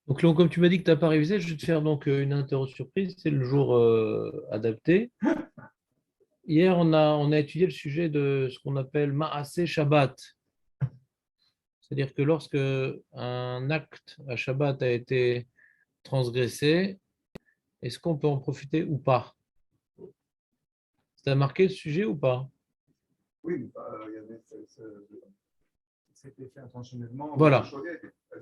Donc, comme tu m'as dit que tu n'as pas révisé, je vais te faire donc une interro surprise. C'est le jour adapté. Hier, on a étudié le sujet de ce qu'on appelle Ma'aseh Shabbat. C'est-à-dire que lorsque un acte à Shabbat a été transgressé, est-ce qu'on peut en profiter ou pas? Ça a marqué le sujet ou pas? Oui, il y avait c'était fait intentionnellement. Voilà.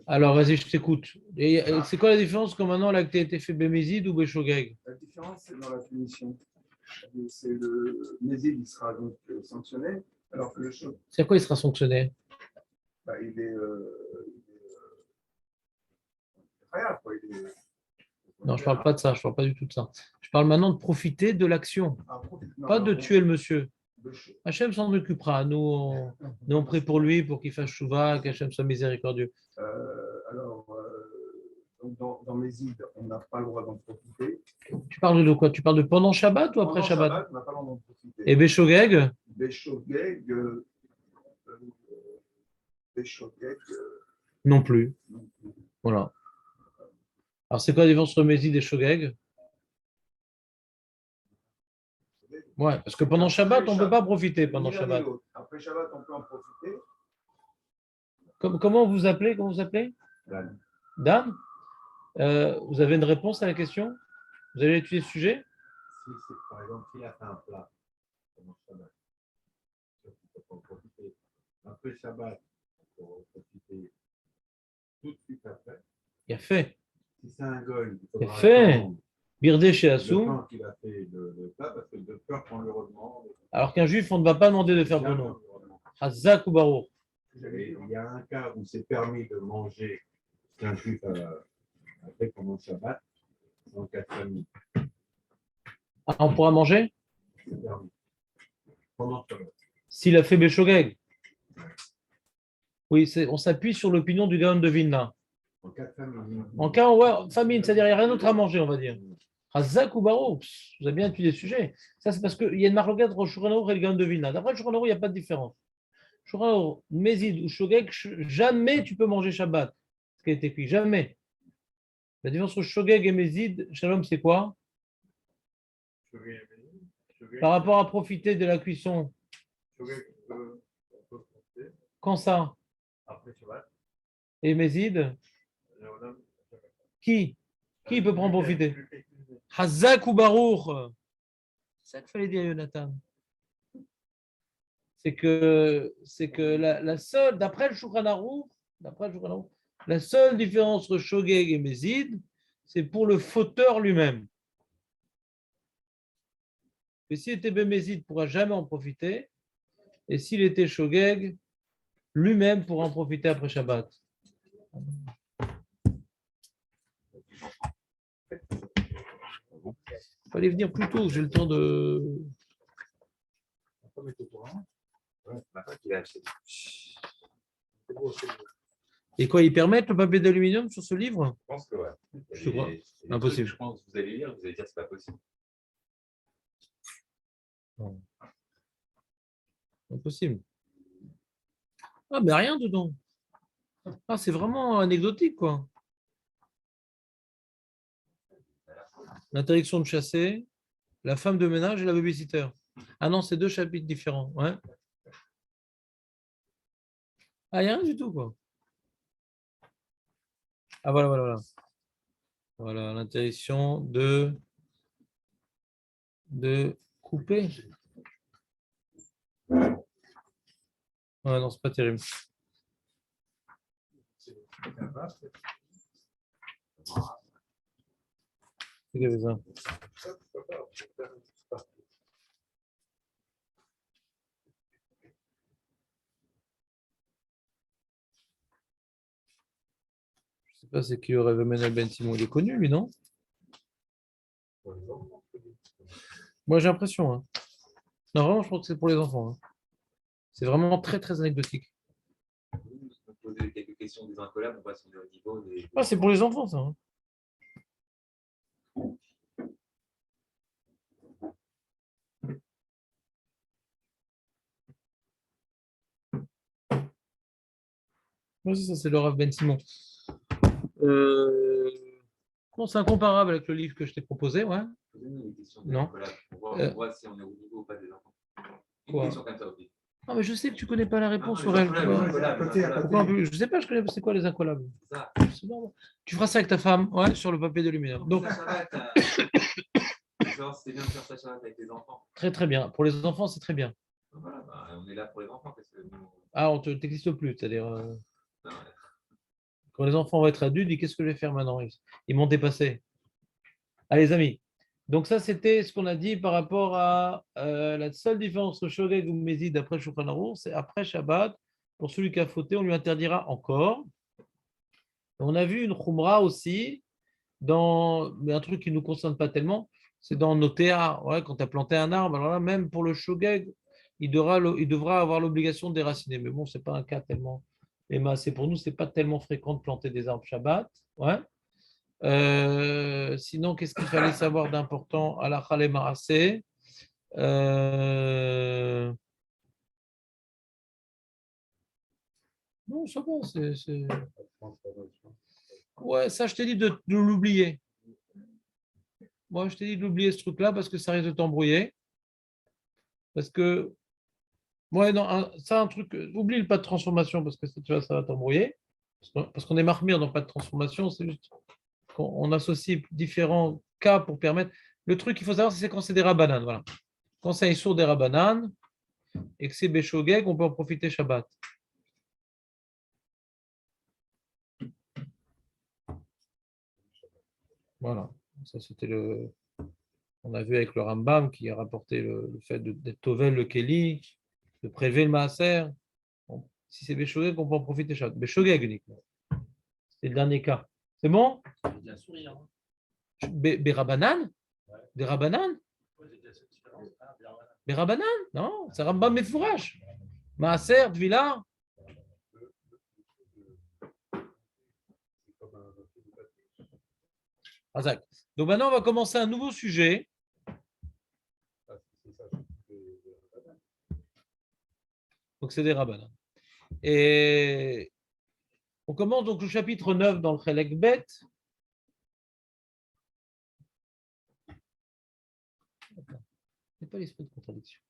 Alors, vas-y, je t'écoute. Et c'est quoi la différence quand maintenant l'acte a été fait Bémézid ou Béchogeg? La différence, c'est dans la punition. C'est le Mézid, il sera donc sanctionné, alors que le choc, C'est à quoi il sera sanctionné? il est incroyable, quoi. Non, je ne parle pas de ça, je ne parle pas du tout de ça. Je parle maintenant de profiter de l'action, pas de tuer le monsieur. Hachem s'en occupera. Nous, on prie pour lui, pour qu'il fasse chouva, qu'Hachem soit miséricordieux. Donc dans Mézid, on n'a pas le droit d'en profiter. Tu parles de quoi? Tu parles de pendant Shabbat ou après Pendant Shabbat? Shabbat, on n'a pas le droit d'en profiter. Et Béchogeg? Béchogeg, Béchogeg, Non plus. Voilà. Alors, c'est quoi la différence entre Mézid et Shogeg? Ouais, parce que pendant Shabbat, on ne peut pas profiter pendant Shabbat. Après Shabbat, on peut en profiter. Comment vous appelez? Comment vous appelez? Dan. Dan? Vous avez une réponse à la question? Vous avez étudié ce sujet? Si c'est par exemple, s'il a fait un plat pendant Shabbat, il peut en profiter. Après Shabbat, on peut en profiter tout de suite après. Il a fait. Si c'est un goy, il Il a faudra fait. Birdé chez le Assou. temps qu'il a fait le plat, parce que de peur qu'on le redemande. Alors qu'un juif, on ne va pas demander de faire pour nous. Hazak ou Baruch. Il y a un cas où c'est permis de manger qu'un juif a fait pendant Shabbat, dans 4 familles. Ah, on pourra manger? C'est permis. Pendant Shabbat. S'il a fait Béchogeg. Oui, on s'appuie sur l'opinion du Gaon de Vilna. En 4 familles. En cas famine, c'est-à-dire il n'y a rien d'autre à manger, on va dire. Hazak ou Baruch, vous avez bien étudié le sujet. Ça, c'est parce qu'il y a une marloquette entre Shulchan Aruch et le Gaon de Vilna. D'après le Shulchan Aruch, il n'y a pas de différence. Shulchan Aruch, Mézid ou Shogeg, jamais tu peux manger Shabbat. Ce qui a été écrit, jamais. La différence entre Shogeg et Mézid, Shalom, c'est quoi? Par rapport à profiter de la cuisson. Quand ça? Après Shabbat. Et Mézid? Qui peut prendre profiter? Hazak ou Baruch? C'est ça qu'il fallait dire, Jonathan. C'est que la seule, d'après le Shulchan Aruch, la seule différence entre Shogeg et Mézid, c'est pour le fauteur lui-même. Et s'il était Bémézid, il ne pourra jamais en profiter. Et s'il était Shogeg, lui-même pourra en profiter après Shabbat. Il fallait venir plus tôt, j'ai le temps de. Et quoi, ils permettent le papier d'aluminium sur ce livre? Je pense que ouais. Je crois. Impossible. Je pense que vous allez lire, vous allez dire c'est pas possible. Non. Impossible. Ah, mais rien dedans. Ah, c'est vraiment anecdotique, quoi. L'interdiction de chasser, la femme de ménage et la babysitter. Ah non, c'est deux chapitres différents. Ouais. Ah, il n'y a rien du tout, quoi. Ah, voilà. Voilà, l'interdiction de couper. Ouais, non, c'est pas terrible. Regardez ça. Je sais pas, c'est qui aurait Menel Ben Simon. Il est connu, lui, non? Moi, j'ai l'impression. Hein. Non, vraiment, je crois que c'est pour les enfants. Hein. C'est vraiment très, très anecdotique. On peut poser quelques questions des incollables, on passe au niveau des. Ah, c'est pour les enfants, ça. Hein. Oui, c'est ça, c'est le Rav Ben Simon. Non, c'est incomparable avec le livre que je t'ai proposé, ouais. Posez-nous une question Non. Nicolas, pour voir si on est au niveau ou pas des enfants. Une Quoi? question comme ça, ok. Non, mais je sais que tu connais pas la réponse, les Aurel. incollables, Quoi. les incollables, les incollables. Pourquoi un peu- Je sais pas, je connais, c'est quoi les incollables? C'est ça. C'est normal. Tu feras ça avec ta femme, ouais, sur le papier d'aluminium. Donc, Ça va, c'est bien de faire ça avec les enfants. très très bien. Pour les enfants, c'est très bien. Voilà, bah, on est là pour les enfants parce que nous, Ah, on ne t'existe plus, c'est-à-dire non, quand les enfants vont être adultes, dis qu'est-ce que je vais faire maintenant? Ils m'ont dépassé. Allez, les amis. Donc ça, c'était ce qu'on a dit par rapport à la seule différence entre Shogeg ou Mézid d'après Shulchan Aruch, c'est après Shabbat, pour celui qui a fauté, on lui interdira encore. On a vu une Khumra aussi, mais un truc qui ne nous concerne pas tellement, c'est dans nos théâtres. Ouais, quand tu as planté un arbre, alors là, même pour le Shogeg, il devra avoir l'obligation de déraciner. Mais bon, ce n'est pas un cas tellement. C'est pour nous, ce n'est pas tellement fréquent de planter des arbres Shabbat. Ouais. Sinon, qu'est-ce qu'il fallait savoir d'important à la Khalé Marassé? Non, ça va. Ouais, ça, je t'ai dit de l'oublier. Moi, je t'ai dit de l'oublier ce truc-là parce que ça risque de t'embrouiller. Parce que, ouais, non, ça, un truc, oublie le pas de transformation parce que tu vois, ça va t'embrouiller. Parce qu'on est marmire dans pas de transformation, c'est juste qu'on associe différents cas pour permettre. Le truc qu'il faut savoir, c'est quand c'est des rabananes. Voilà. Quand c'est un sourd des rabananes et que c'est Béchogeg, on peut en profiter Shabbat. Voilà. Ça, c'était le. On a vu avec le Rambam qui a rapporté le fait d'être Tovel, le Kéli, de prélever le Maaser. Bon, si c'est Béchogeg, on peut en profiter Shabbat. Béchogeg uniquement. C'est le dernier cas. C'est bon? Bien sourire. Bérabanan? Des rabananes? Bérabanan? Non, c'est Rambam Mefourash. Maaser, Tvila. Donc maintenant, on va commencer un nouveau sujet. Donc c'est des rabbanan. Et on commence donc le chapitre 9 dans le Chelek Bet. Il n'y a pas l'esprit de contradiction.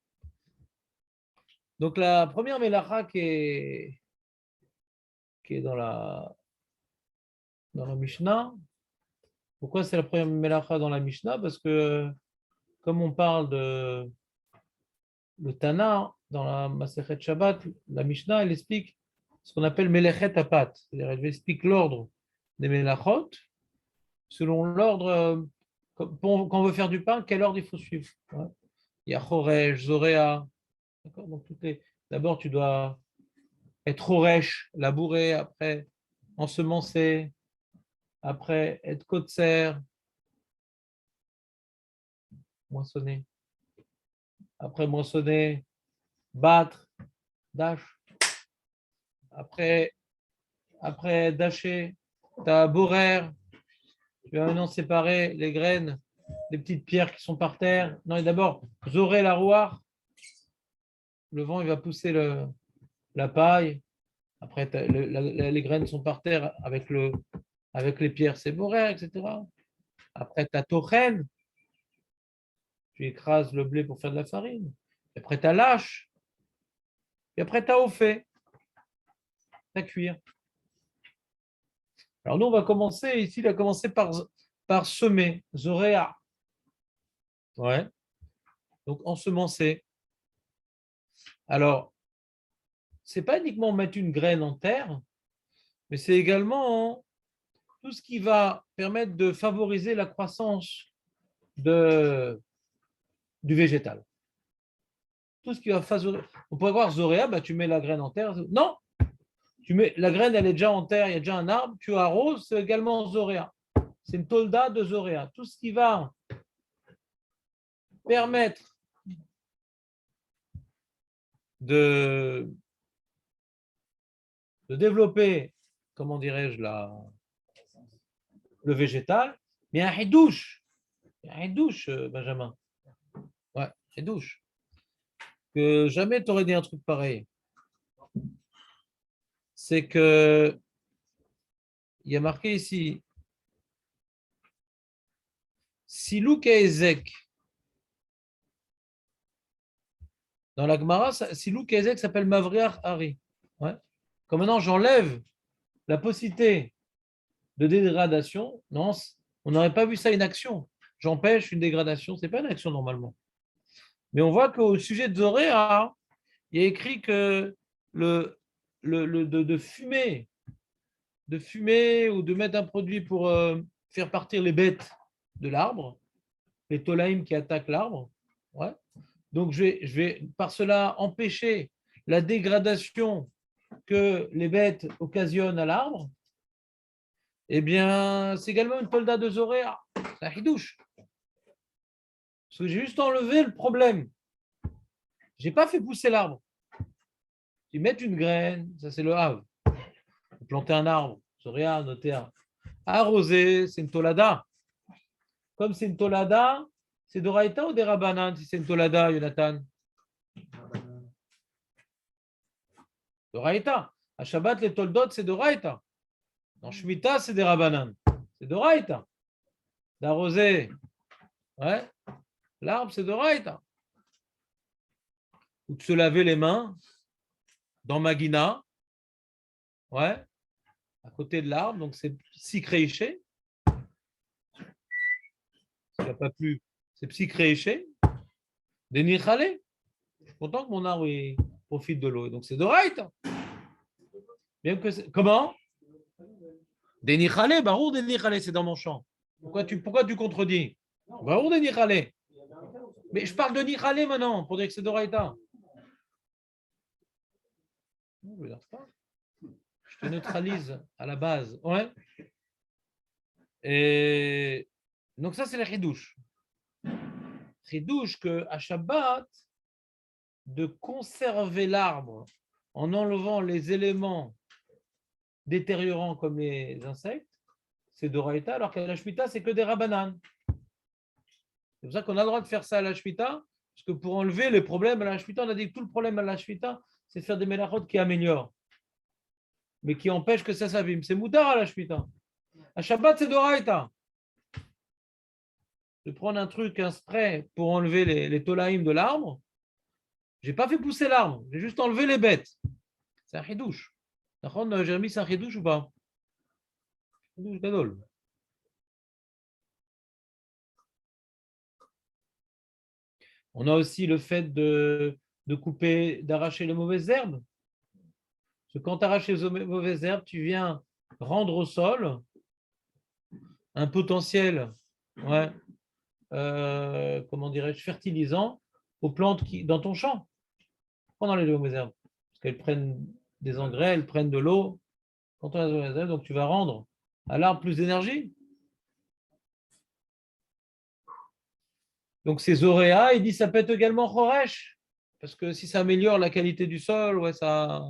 Donc la première mélacha qui est dans la Mishnah. Pourquoi c'est la première mélacha dans la Mishnah? Parce que comme on parle de le Tana dans la Masechet Shabbat, la Mishnah, elle explique ce qu'on appelle Melechet Apat. C'est-à-dire, elle explique l'ordre des Melachot selon l'ordre. Quand on veut faire du pain, quel ordre il faut suivre? Il y a Choresh, Zoréa. Donc, d'abord, tu dois être Choresh, labourer, après ensemencer, après être Kotser, moissonner. Après moissonner, battre, dash. Après dasher, tu as borer. Tu vas maintenant séparer les graines, les petites pierres qui sont par terre. Non, et d'abord, zorer la rouar. Le vent, il va pousser la paille. Après, les graines sont par terre avec les pierres, c'est borer, etc. Après, tu as tochen. Tu écrases le blé pour faire de la farine. Et après, tu as lâche. Et après, tu as au fait. Tu as cuire. Alors, nous, on va commencer ici, il a commencé par semer, zoréa. Ouais. Donc, ensemencer. Alors, ce n'est pas uniquement mettre une graine en terre, mais c'est également tout ce qui va permettre de favoriser la croissance du végétal. Tout ce qui va favoriser. On pourrait voir zoréa, bah, tu mets la graine en terre. Non, la graine, elle est déjà en terre, il y a déjà un arbre, tu arroses, c'est également zoréa. C'est une tolda de zoréa. Tout ce qui va permettre de développer, comment dirais-je, le végétal, mais un hidouche, Benjamin. Ouais, hidouche. Que jamais tu aurais dit un truc pareil. C'est que il y a marqué ici Silouk et Ezek. Dans la Gemara, Silouk et Ezek s'appelle Mavriach Hari. Ouais. Comme maintenant, j'enlève la possibilité de dégradation. Non, on n'aurait pas vu ça une action. J'empêche une dégradation. Ce n'est pas une action normalement. Mais on voit qu'au sujet de Zoréa, il y a écrit que de fumer ou de mettre un produit pour faire partir les bêtes de l'arbre, les tolaïm qui attaquent l'arbre. Ouais. Donc, je vais par cela empêcher la dégradation que les bêtes occasionnent à l'arbre. Eh bien, c'est également une tolda de Zoréa. C'est un hidouche. Parce que j'ai juste enlevé le problème. Je n'ai pas fait pousser l'arbre. Ils mettent une graine, ça c'est le Hav. Planter un arbre, Zoréa, noter un. Arroser, c'est une tolada. Comme c'est une tolada, c'est d'Oraïta ou des Rabanan si c'est une tolada, Jonathan? D'Oraïta. À Shabbat, les toldot, c'est d'Oraïta. Dans Shemitah, c'est des Rabanan. C'est d'Oraïta. D'arroser, ouais. L'arbre, c'est d'Oraïta. Ou de se laver les mains dans Magina, ouais, à côté de l'arbre, donc c'est psychréché. S'il n'y a pas plu, c'est psychréché. Des nichale. Je suis content que mon arbre il profite de l'eau. Donc c'est d'Oraïta. Bien que comment? Des nichale, barour des nichale, c'est dans mon champ. Pourquoi tu contredis? Barour des nichale. Mais je parle de nichale maintenant pour dire que c'est d'Oraïta. Non, je ne regarde pas. Je te neutralise à la base. Ouais. Et donc ça, c'est le chidouche. Chidouche qu'à Shabbat, de conserver l'arbre en enlevant les éléments détériorants comme les insectes, c'est d'Oraïta, alors qu'à la Shemitah, c'est que des Rabbanan. C'est pour ça qu'on a le droit de faire ça à la Shemitah, parce que pour enlever les problèmes à la Shemitah, on a dit que tout le problème à la Shemitah, c'est de faire des mélachot qui améliorent, mais qui empêchent que ça s'abîme. C'est moutard à la Shemitah. À Shabbat, c'est d'Oraïta. De prendre un truc, un spray pour enlever les tolaïm de l'arbre, je n'ai pas fait pousser l'arbre, j'ai juste enlevé les bêtes. C'est un chidouche. Jérémy, c'est un chidouche ou pas? Chidouche gadol. On a aussi le fait de couper, d'arracher les mauvaises herbes. Parce que quand tu arraches les mauvaises herbes, tu viens rendre au sol un potentiel, ouais, comment dirais-je, fertilisant aux plantes dans ton champ. Pendant les mauvaises herbes. Parce qu'elles prennent des engrais, elles prennent de l'eau. Quand on a des mauvaises herbes, donc tu vas rendre à l'arbre plus d'énergie. Donc c'est Zoréa, il dit ça peut être également Choresh, parce que si ça améliore la qualité du sol, ouais, ça,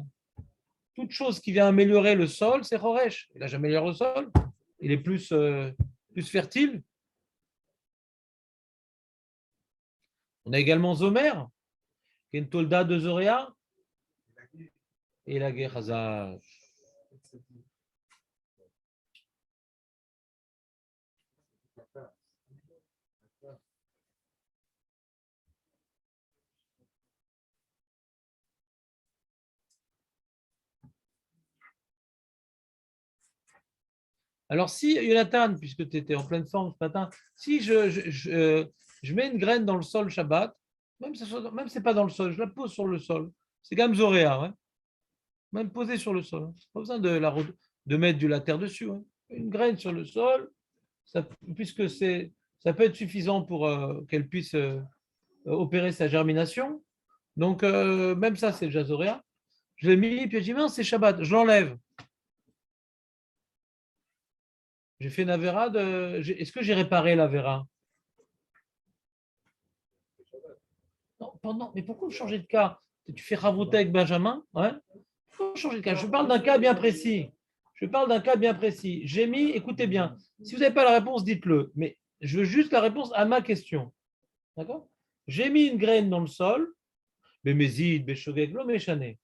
toute chose qui vient améliorer le sol, c'est Choresh. Et là, j'améliore le sol, il est plus fertile. On a également Zomer, qui est une tolda de Zoréa, et la Gehaza. Alors, si, Jonathan, puisque tu étais en pleine forme ce matin, si je mets une graine dans le sol Shabbat, même si ce n'est pas dans le sol, je la pose sur le sol, c'est quand même Zoréa, ouais. Même posée sur le sol. Pas besoin de mettre de la terre dessus. Ouais. Une graine sur le sol, puisque ça peut être suffisant pour qu'elle puisse opérer sa germination. Donc, même ça, c'est déjà Zoréa. Je l'ai mis, puis je dis, mince, c'est Shabbat, je l'enlève. J'ai fait une avéra de. Est-ce que j'ai réparé l'avéra? Non, mais pourquoi changer de cas? Tu fais ravouter avec Benjamin? Ouais. Pourquoi changer de cas? Je parle d'un cas bien précis. J'ai mis, écoutez bien, si vous n'avez pas la réponse, dites-le. Mais je veux juste la réponse à ma question. D'accord? J'ai mis une graine dans le sol, mais Bémézid, Béchogek, l'homme échané.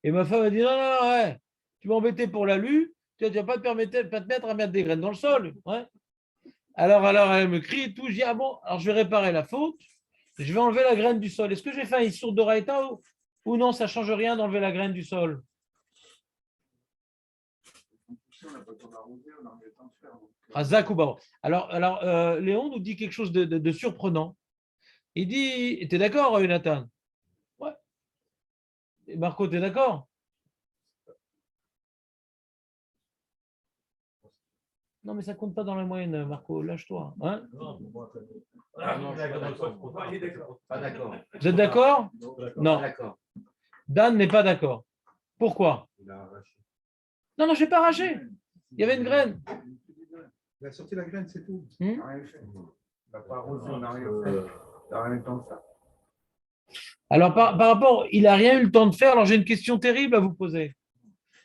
Et ma femme a dit non, ouais, tu m'as embêté pour l'alu, Tu ne vas pas te mettre à mettre des graines dans le sol. Ouais. Alors, elle me crie et tout. Je dis, ah bon, alors je vais réparer la faute. Je vais enlever la graine du sol. Est-ce que j'ai fait un Issour d'Oraïta ou non, ça ne change rien d'enlever la graine du sol? On n'a pas le temps d'arroser, on a le temps de faire. Razak ou Baro. Alors, Léon nous dit quelque chose de surprenant. Il dit, tu es d'accord, Jonathan? Ouais. Et Marco, tu es d'accord? Non, mais ça compte pas dans la moyenne, Marco. Lâche-toi. Hein? Pas d'accord. Vous êtes d'accord? Non. D'accord. Dan n'est pas d'accord. Pourquoi? Il a arraché. Non, je n'ai pas arraché. Il y avait une graine. Il a sorti la graine, c'est tout. Hmm? On n'a rien fait. On n'a pas arrosé, on n'a rien fait. On n'a rien eu le temps de faire. Alors, par rapport, il n'a rien eu le temps de faire. Alors, j'ai une question terrible à vous poser.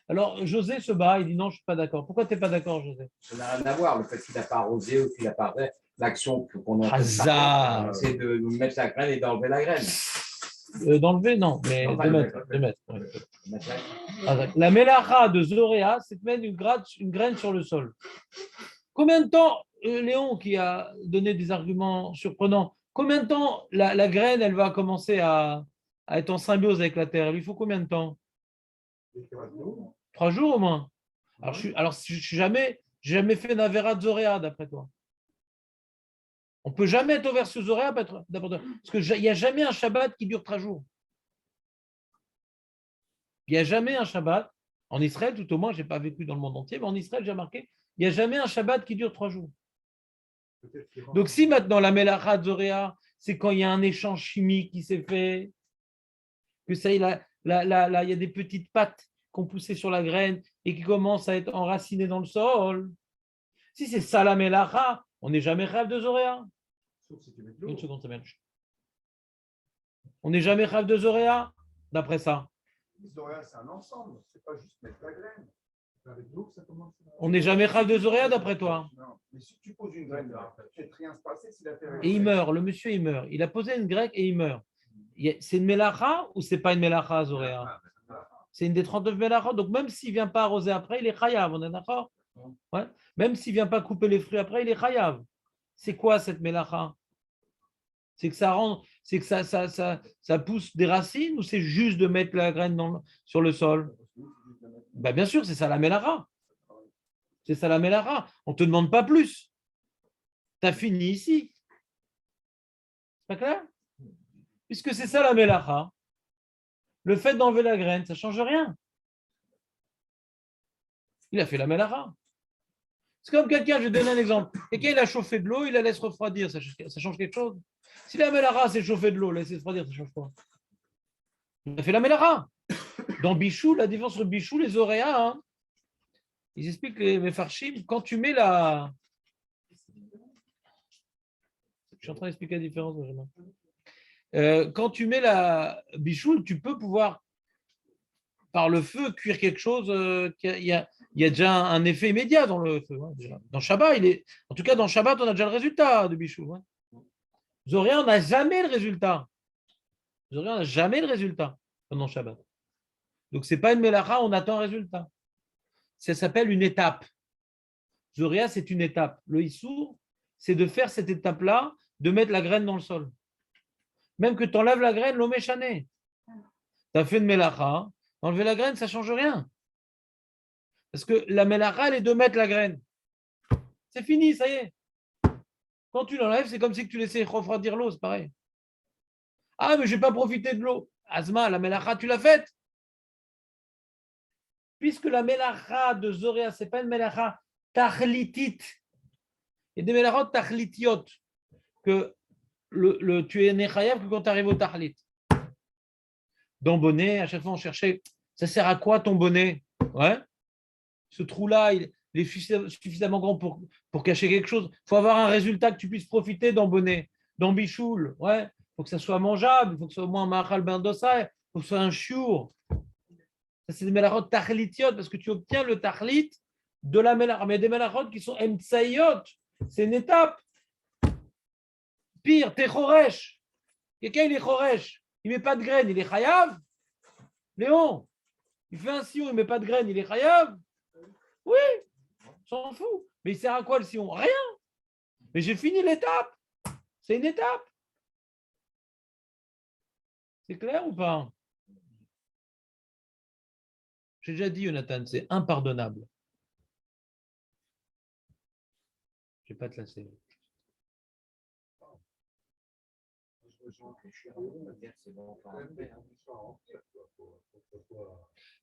Alors, José se bat. Il dit non, je ne suis pas d'accord. Pourquoi tu n'es pas d'accord, José? Ça n'a rien à voir, le fait qu'il n'a pas arrosé ou qu'il n'a pas fait l'action qu'on a Hasard. c'est de mettre la graine et d'enlever la graine. D'enlever, non, mais Non, de pas mettre. de De mettre, ouais. Mettre la graine. Hasard. La mélacha de Zoréa, c'est de mettre une graine sur le sol. Combien de temps, Léon, qui a donné des arguments surprenants, combien de temps la graine, elle va commencer à être en symbiose avec la terre? Il lui faut combien de temps? 3 jours au moins. Alors, je n'ai jamais fait Navera de Zoréa, d'après toi. On ne peut jamais être au verset Zoréa, parce qu'il n'y a jamais un Shabbat qui dure 3 jours. Il n'y a jamais un Shabbat, en Israël, tout au moins, je n'ai pas vécu dans le monde entier, mais en Israël, j'ai remarqué, il n'y a jamais un Shabbat qui dure 3 jours. Donc, si maintenant la Melacha de Zoréa, c'est quand il y a un échange chimique qui s'est fait, que ça, il y a des petites pattes qui ont poussé sur la graine et qui commencent à être enracinées dans le sol. Si c'est ça la Melacha, on n'est jamais rêve de Zoréa. Sauf si tu mets de l'eau. Une seconde, c'est bien. On n'est jamais rêve de Zoréa, d'après ça. Zoréa, c'est un ensemble, c'est pas juste mettre la graine. Avec de l'eau, ça commence. On n'est jamais rêve de Zoréa, d'après toi. Non, mais si tu poses une graine là, tu ne fais rien se passer s'il a fait rien. Et il meurt, le monsieur, il meurt. Il a posé une grecque et il meurt. C'est une Melacha ou c'est pas une Melacha, Zoréa? C'est une des 39 Melachot. Donc, même s'il ne vient pas arroser après, il est chayav. On est d'accord? Ouais. Même s'il ne vient pas couper les fruits après, il est chayav. C'est quoi cette Melacha? C'est que ça pousse des racines ou c'est juste de mettre la graine sur le sol? Ben, bien sûr, c'est ça la Melacha. C'est ça la Melacha. On ne te demande pas plus. Tu as fini ici. C'est pas clair? Puisque c'est ça la Melacha. Le fait d'enlever la graine, ça ne change rien. Il a fait la Melacha. C'est comme quelqu'un, je vais donner un exemple. Quelqu'un, il a chauffé de l'eau, il la laisse refroidir. Ça change quelque chose? Si la Melacha, c'est chauffer de l'eau, laisser refroidir, ça change quoi? Il a fait la Melacha. Dans Bichou, la différence entre Bichou, les Oréas, hein, ils expliquent les Mefarshim, quand tu mets la. Je suis en train d'expliquer la différence, Benjamin. Quand tu mets la bichoule, tu peux pouvoir, par le feu, cuire quelque chose. Il y a déjà un effet immédiat dans le feu. Hein, déjà. Dans Shabbat, en tout cas, dans Shabbat, on a déjà le résultat de bichoule. Hein. Zoréa, on n'a jamais le résultat. Zoréa, on n'a jamais le résultat pendant Shabbat. Donc, ce n'est pas une mélacha, on attend un résultat. Ça s'appelle une étape. Zoréa, c'est une étape. Le Issour, c'est de faire cette étape-là, de mettre la graine dans le sol. Même que tu enlèves la graine, l'eau méchané. Tu as fait une mélacha, enlever la graine, ça ne change rien. Parce que la mélacha, elle est de mettre la graine. C'est fini, ça y est. Quand tu l'enlèves, c'est comme si tu laissais refroidir l'eau, c'est pareil. Ah, mais je n'ai pas profité de l'eau. Azma, la mélacha, tu l'as faite. Puisque la mélacha de Zoréa, ce n'est pas une mélacha tachlitit. Il y a des mélachot tachlitiot que tu es nechayav que quand tu arrives au tahlit. Dans bonnet, à chaque fois on cherchait, ça sert à quoi ton bonnet? Ouais. Ce trou-là, il est suffisamment grand pour cacher quelque chose. Il faut avoir un résultat que tu puisses profiter dans bonnet, dans bichoul. Ouais. Il faut que ça soit mangeable, il faut que ce soit au moins un machal ben dossai, il faut que ce soit un chiour. Ça, c'est des mélachot tachlitiot parce que tu obtiens le tahlit de la mélacha. Mais des mélachot qui sont emtsayot, c'est une étape. Pire, t'es choresh. Quelqu'un, il est choresh. Il ne met pas de graines, il est chayav. Léon, il fait un sion, il ne met pas de graines, il est chayav. Oui, on s'en fout. Mais il sert à quoi le sillon? Rien. Mais j'ai fini l'étape. C'est une étape. C'est clair ou pas? J'ai déjà dit, Jonathan, c'est impardonnable. Je ne vais pas te lasser.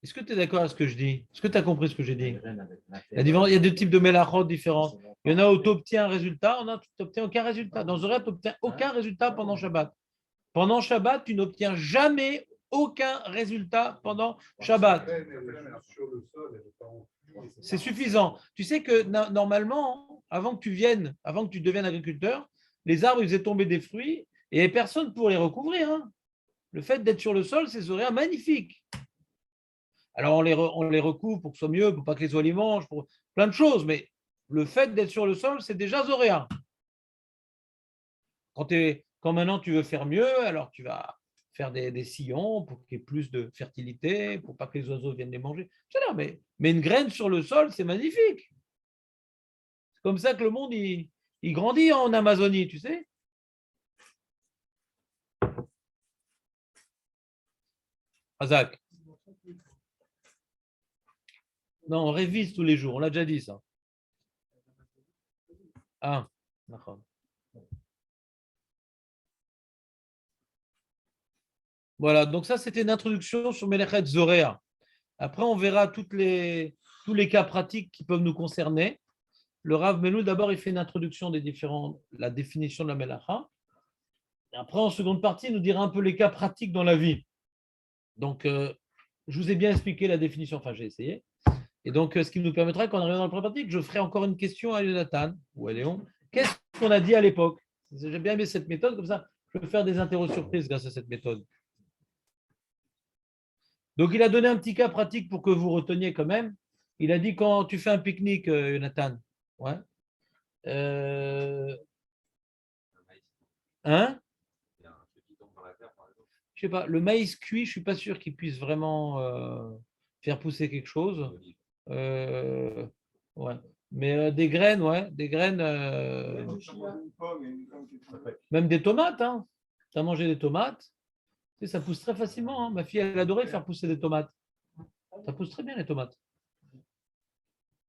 Est-ce que tu es d'accord avec ce que je dis? Est-ce que tu as compris ce que j'ai dit? Il y a deux types de mélachot différents. Il y en a où tu obtiens un résultat, il y en a où tu n'obtiens aucun résultat. Dans Zohar, tu n'obtiens aucun résultat pendant Shabbat. Pendant Shabbat, tu n'obtiens jamais aucun résultat pendant Shabbat. C'est suffisant. Tu sais que normalement, avant que tu deviennes agriculteur, les arbres, ils faisaient tomber des fruits et il n'y avait personne pour les recouvrir. Hein. Le fait d'être sur le sol, c'est Zohar magnifique. Alors, on les recouvre pour que ce soit mieux, pour pas que les oiseaux les mangent, pour plein de choses. Mais le fait d'être sur le sol, c'est déjà zoréen. Quand maintenant tu veux faire mieux, alors tu vas faire des sillons pour qu'il y ait plus de fertilité, pour pas que les oiseaux viennent les manger. Mais une graine sur le sol, c'est magnifique. C'est comme ça que le monde, il grandit en Amazonie, tu sais. Azak. Non, on révise tous les jours, on l'a déjà dit ça. Ah, d'accord. Voilà, donc ça c'était une introduction sur Melechet Zoréa. Après, on verra tous les cas pratiques qui peuvent nous concerner. Le Rav Melou, d'abord, il fait une introduction la définition de la Melacha. Après, en seconde partie, il nous dira un peu les cas pratiques dans la vie. Donc, je vous ai bien expliqué la définition, enfin, j'ai essayé. Et donc, ce qui nous permettra, quand on arrive dans le plan pratique, je ferai encore une question à Jonathan ou à Léon. Qu'est-ce qu'on a dit à l'époque? J'ai bien aimé cette méthode, comme ça, je peux faire des interros surprises grâce à cette méthode. Donc, il a donné un petit cas pratique pour que vous reteniez quand même. Il a dit quand tu fais un pique-nique, Jonathan, ouais. Hein? Je sais pas, le maïs cuit, je suis pas sûr qu'il puisse vraiment faire pousser quelque chose. Ouais. Mais des graines, ouais, des graines, même des tomates. Hein. Tu as mangé des tomates, tu sais, ça pousse très facilement. Hein. Ma fille, elle adorait faire pousser des tomates. Ça pousse très bien les tomates.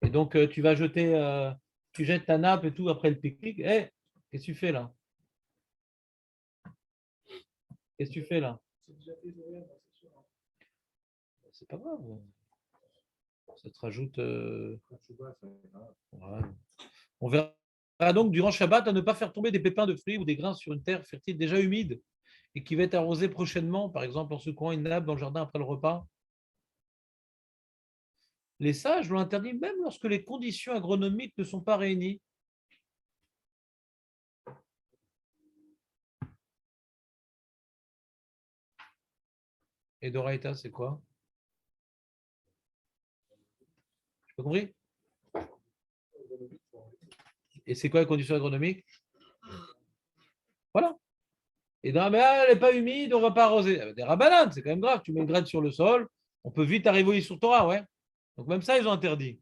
Et donc, tu jettes ta nappe et tout après le pique-nique. Hé, qu'est-ce que tu fais là? Qu'est-ce que tu fais là? C'est pas grave. Ça te rajoute. Ouais. On verra donc durant Shabbat à ne pas faire tomber des pépins de fruits ou des grains sur une terre fertile déjà humide et qui va être arrosée prochainement, par exemple en secouant une nappe dans le jardin après le repas. Les sages l'ont interdit même lorsque les conditions agronomiques ne sont pas réunies. Et Doraïta, c'est quoi? Tu as compris? Et c'est quoi les conditions agronomiques? Voilà. Et mais elle n'est pas humide, on ne va pas arroser. Des rabananes, c'est quand même grave. Tu mets une graine sur le sol, on peut vite arriver sur Torah, ouais. Donc même ça, ils ont interdit.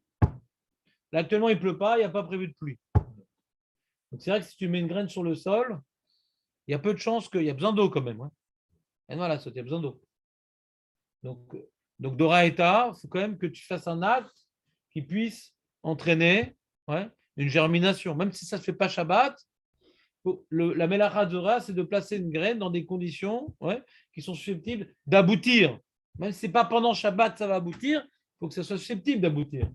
Là, actuellement, il ne pleut pas, il n'y a pas prévu de pluie. Donc c'est vrai que si tu mets une graine sur le sol, il y a peu de chances qu'il y a besoin d'eau quand même. Ouais. Et voilà, il y a besoin d'eau. Donc Doraïta, il faut quand même que tu fasses un acte qui puisse entraîner une germination. Même si ça ne se fait pas Shabbat, la Melacha Zora, c'est de placer une graine dans des conditions qui sont susceptibles d'aboutir. Même si ce n'est pas pendant Shabbat ça va aboutir, il faut que ça soit susceptible d'aboutir.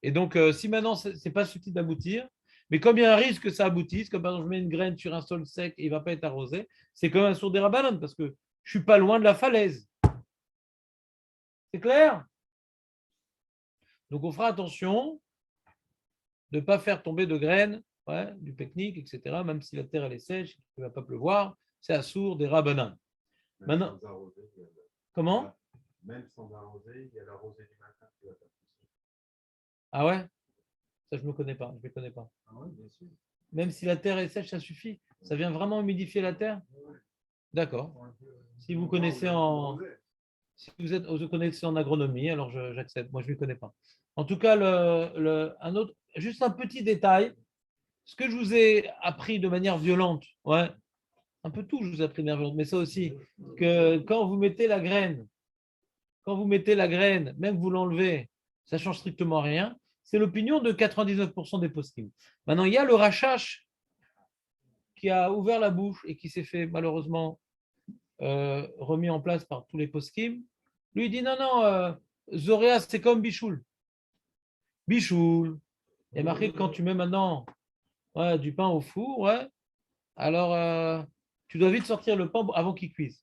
Et donc, si maintenant ce n'est pas susceptible d'aboutir, mais comme il y a un risque que ça aboutisse, comme par exemple je mets une graine sur un sol sec et il ne va pas être arrosé, c'est comme un sourd des rabbanon parce que je ne suis pas loin de la falaise. C'est clair? Donc, on fera attention de ne pas faire tomber de graines, du pique-nique, etc., même si la terre elle est sèche, il ne va pas pleuvoir, c'est à sourd des rabbanon. Maintenant, comment? Même sans arroser, il y a la rosée du matin qui va pas pousser. Ah ouais? Ça, je ne me connais pas. Je ne connais pas. Ah oui, bien sûr. Même si la terre est sèche, ça suffit. Ça vient vraiment humidifier la terre? D'accord. Si vous connaissez vous connaissez en agronomie, alors j'accepte. Moi, je ne m'y connais pas. En tout cas, juste un petit détail. Ce que je vous ai appris de manière violente, ouais, un peu tout, je vous ai appris de manière violente, mais ça aussi, que quand vous mettez la graine, même que vous l'enlevez, ça ne change strictement rien. C'est l'opinion de 99% des poskim. Maintenant, il y a le Rachash qui a ouvert la bouche et qui s'est fait malheureusement remis en place par tous les poskim. Lui, il dit non, Zoréa, c'est comme Bichoul. Bichoul. Il y a marqué quand tu mets maintenant du pain au four, ouais, alors tu dois vite sortir le pain avant qu'il cuise.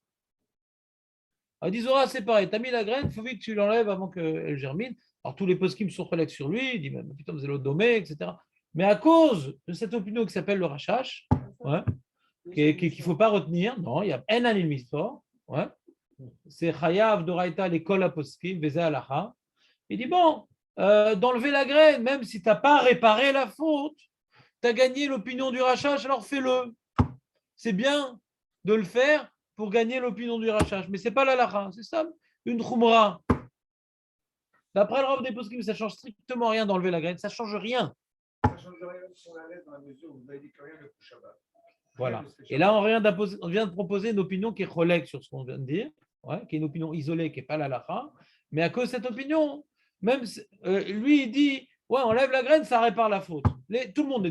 Alors, ils disent, Zora, c'est pareil, tu as mis la graine, il faut vite que tu l'enlèves avant qu'elle germine. Alors tous les poskim se relèvent sur lui, il dit, mais putain, vous allez le dommer, etc. Mais à cause de cette opinion qui s'appelle le Rachash, ouais, qu'il ne faut pas retenir, non, il y a un animiste fort, ouais, c'est Chayav Doraita l'école à poskim, Beze Alacha. Il dit, bon, d'enlever la graine, même si tu n'as pas réparé la faute, tu as gagné l'opinion du Rachash, alors fais-le. C'est bien de le faire pour gagner l'opinion du Rachash, mais ce n'est pas l'alacha, c'est ça, une khumra. D'après le Rav des poskim, ça ne change strictement rien d'enlever la graine, ça ne change rien. Ça ne change rien sur la lettre dans la mesure où vous avez dit que rien ne couche Shabbat. Voilà. Et là, on vient de proposer une opinion qui est relègue sur ce qu'on vient de dire, ouais, qui est une opinion isolée, qui n'est pas l'alacha, mais à cause de cette opinion, même lui, il dit, ouais, enlève la graine, ça répare la faute. Tout le monde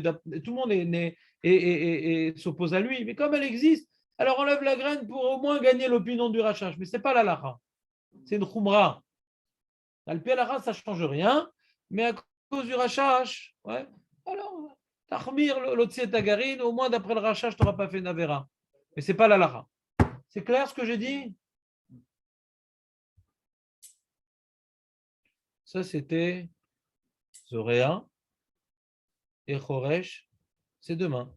s'oppose à lui, mais comme elle existe, alors enlève la graine pour au moins gagner l'opinion du Rachash, mais ce n'est pas l'alacha, c'est une khumra. Al pi halacha, ça ne change rien, mais à cause du Rachash, ouais, alors, Tachmir, l'otzi tagarine, au moins d'après le Rachash, tu n'auras pas fait Navera. Mais ce n'est pas l'alacha. C'est clair ce que j'ai dit? Ça, c'était Zoréa et Choresh, c'est demain.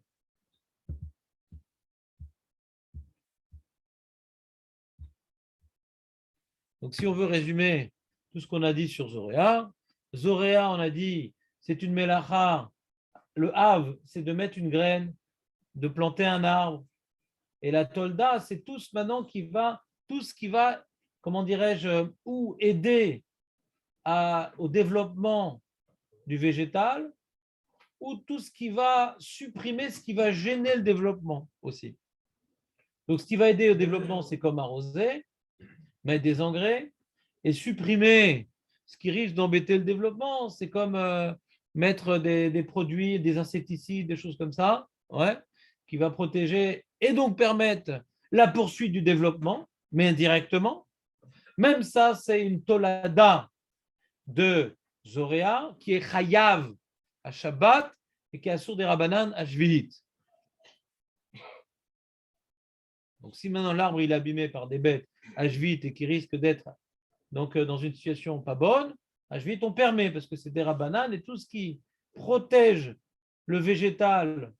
Donc, si on veut résumer tout ce qu'on a dit sur Zoréa, Zoréa, on a dit, c'est une mélacha. Le Hav, c'est de mettre une graine, de planter un arbre. Et la Tolda, c'est tout ce qui va, comment dirais-je, ou aider au développement du végétal, ou tout ce qui va supprimer, ce qui va gêner le développement aussi. Donc, ce qui va aider au développement, c'est comme arroser, mettre des engrais, et supprimer ce qui risque d'embêter le développement, c'est comme mettre des produits, des insecticides, des choses comme ça, ouais, qui va protéger et donc permettre la poursuite du développement, mais indirectement. Même ça, c'est une tolada de Zoréa qui est chayav à Shabbat et qui est assour des Rabbanan à Shvilit. Donc, si maintenant l'arbre il est abîmé par des bêtes à Shvit et qui risque d'être donc dans une situation pas bonne, à Shvit on permet parce que c'est des Rabbanan et tout ce qui protège le végétal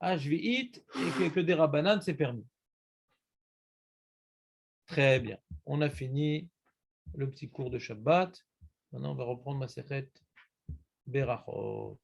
à Shvit et que des Rabbanan c'est permis. Très bien. On a fini le petit cours de Shabbat. Maintenant on va reprendre ma Masechet Berachot.